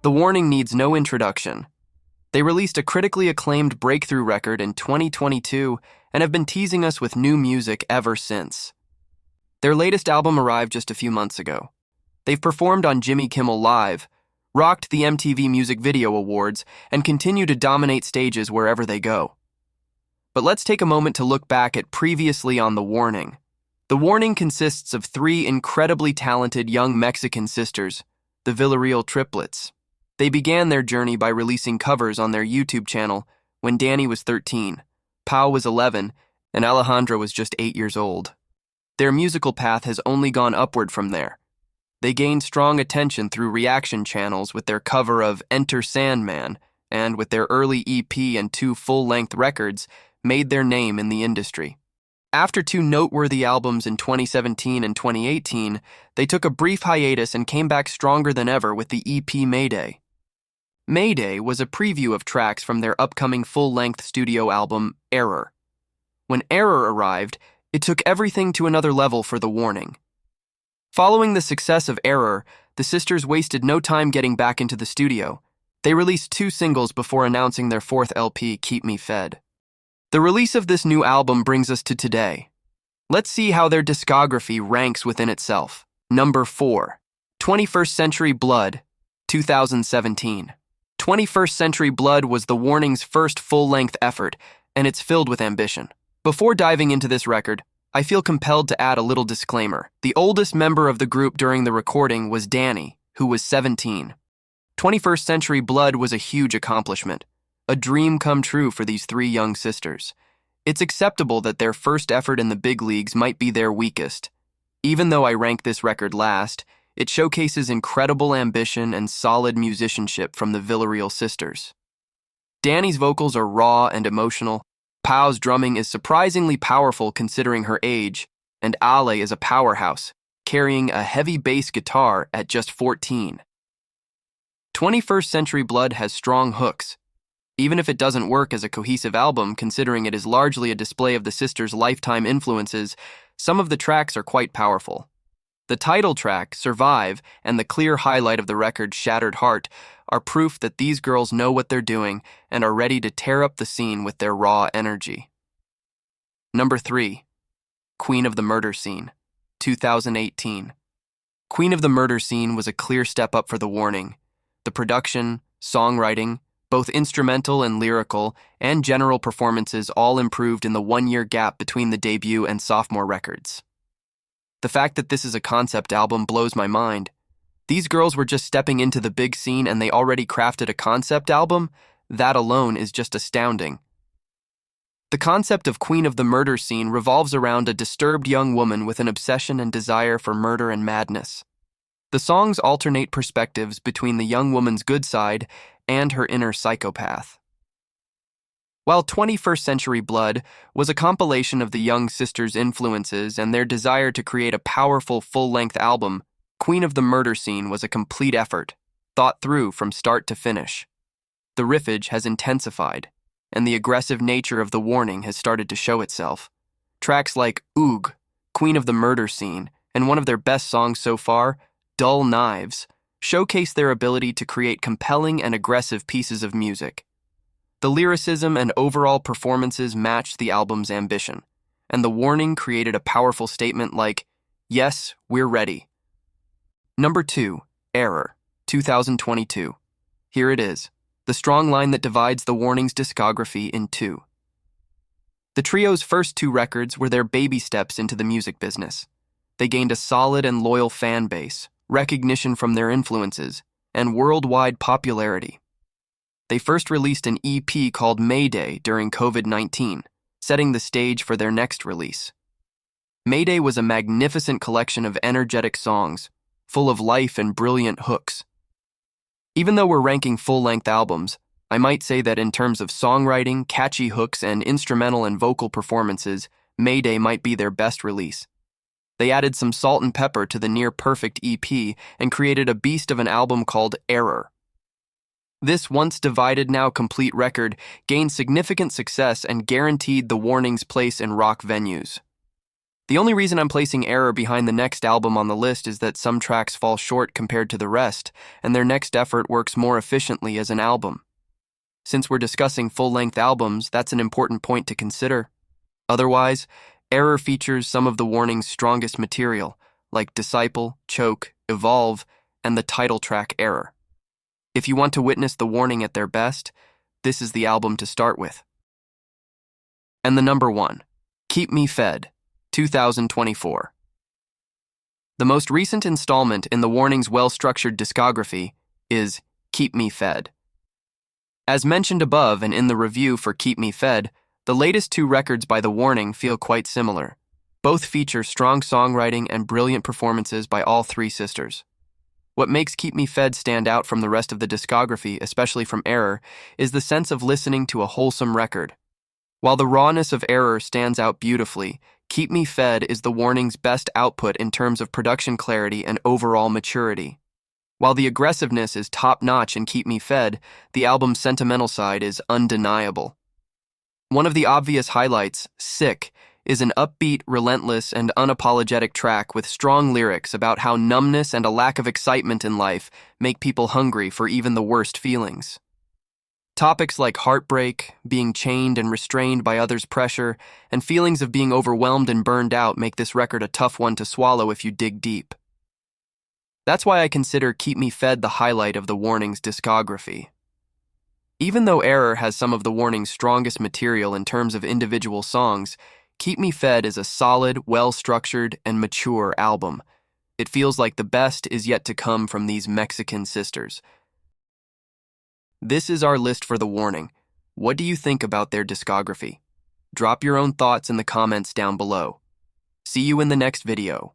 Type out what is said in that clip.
The Warning needs no introduction. They released a critically acclaimed breakthrough record in 2022 and have been teasing us with new music ever since. Their latest album arrived just a few months ago. They've performed on Jimmy Kimmel Live, rocked the MTV Music Video Awards, and continue to dominate stages wherever they go. But let's take a moment to look back at previously on The Warning. The Warning consists of three incredibly talented young Mexican sisters, the Villarreal triplets. They began their journey by releasing covers on their YouTube channel when Danny was 13, Pau was 11, and Alejandra was just 8 years old. Their musical path has only gone upward from there. They gained strong attention through reaction channels with their cover of Enter Sandman, and with their early EP and 2 full-length records, made their name in the industry. After 2 noteworthy albums in 2017 and 2018, they took a brief hiatus and came back stronger than ever with the EP Mayday. Mayday was a preview of tracks from their upcoming full-length studio album, Error. When Error arrived, it took everything to another level for The Warning. Following the success of Error, the sisters wasted no time getting back into the studio. They released 2 singles before announcing their 4th LP, Keep Me Fed. The release of this new album brings us to today. Let's see how their discography ranks within itself. Number 4, 21st Century Blood, 2017. 21st Century Blood was The Warning's first full-length effort, and it's filled with ambition. Before diving into this record, I feel compelled to add a little disclaimer. The oldest member of the group during the recording was Danny, who was 17. 21st Century Blood was a huge accomplishment, a dream come true for these 3 young sisters. It's acceptable that their first effort in the big leagues might be their weakest. Even though I rank this record last, it showcases incredible ambition and solid musicianship from the Villarreal sisters. Danny's vocals are raw and emotional, Pau's drumming is surprisingly powerful considering her age, and Ale is a powerhouse, carrying a heavy bass guitar at just 14. 21st Century Blood has strong hooks, even if it doesn't work as a cohesive album considering it is largely a display of the sisters' lifetime influences. Some of the tracks are quite powerful. The title track, Survive, and the clear highlight of the record, Shattered Heart, are proof that these girls know what they're doing and are ready to tear up the scene with their raw energy. Number 3, Queen of the Murder Scene, 2018. Queen of the Murder Scene was a clear step up for The Warning. The production, songwriting, both instrumental and lyrical, and general performances all improved in the 1-year gap between the debut and sophomore records. The fact that this is a concept album blows my mind. These girls were just stepping into the big scene and they already crafted a concept album? That alone is just astounding. The concept of Queen of the Murder Scene revolves around a disturbed young woman with an obsession and desire for murder and madness. The songs alternate perspectives between the young woman's good side and her inner psychopath. While 21st Century Blood was a compilation of the young sisters' influences and their desire to create a powerful full-length album, Queen of the Murder Scene was a complete effort, thought through from start to finish. The riffage has intensified, and the aggressive nature of The Warning has started to show itself. Tracks like Oog, Queen of the Murder Scene, and one of their best songs so far, Dull Knives, showcase their ability to create compelling and aggressive pieces of music. The lyricism and overall performances matched the album's ambition, and The Warning created a powerful statement like, "Yes, we're ready." Number 2, Error, 2022. Here it is, the strong line that divides The Warning's discography in 2. The trio's first 2 records were their baby steps into the music business. They gained a solid and loyal fan base, recognition from their influences, and worldwide popularity. They first released an EP called Mayday during COVID-19, setting the stage for their next release. Mayday was a magnificent collection of energetic songs, full of life and brilliant hooks. Even though we're ranking full-length albums, I might say that in terms of songwriting, catchy hooks, and instrumental and vocal performances, Mayday might be their best release. They added some salt and pepper to the near-perfect EP and created a beast of an album called Error. This once divided, now complete record gained significant success and guaranteed The Warning's place in rock venues. The only reason I'm placing Error behind the next album on the list is that some tracks fall short compared to the rest, and their next effort works more efficiently as an album. Since we're discussing full-length albums, that's an important point to consider. Otherwise, Error features some of the Warning's strongest material, like Disciple, Choke, Evolve, and the title track Error. If you want to witness the Warning at their best, this is the album to start with. And the number 1, Keep Me Fed, 2024. The most recent installment in the Warning's well-structured discography is Keep Me Fed. As mentioned above and in the review for Keep Me Fed, the latest 2 records by The Warning feel quite similar. Both feature strong songwriting and brilliant performances by all 3 sisters. What makes Keep Me Fed stand out from the rest of the discography, especially from Error, is the sense of listening to a wholesome record. While the rawness of Error stands out beautifully, Keep Me Fed is The Warning's best output in terms of production clarity and overall maturity. While the aggressiveness is top-notch in Keep Me Fed, the album's sentimental side is undeniable. One of the obvious highlights, Sick, is an upbeat, relentless, and unapologetic track with strong lyrics about how numbness and a lack of excitement in life make people hungry for even the worst feelings. Topics like heartbreak, being chained and restrained by others' pressure, and feelings of being overwhelmed and burned out make this record a tough one to swallow if you dig deep. That's why I consider Keep Me Fed the highlight of The Warning's discography. Even though Error has some of The Warning's strongest material in terms of individual songs, Keep Me Fed is a solid, well-structured, and mature album. It feels like the best is yet to come from these Mexican sisters. This is our list for The Warning. What do you think about their discography? Drop your own thoughts in the comments down below. See you in the next video.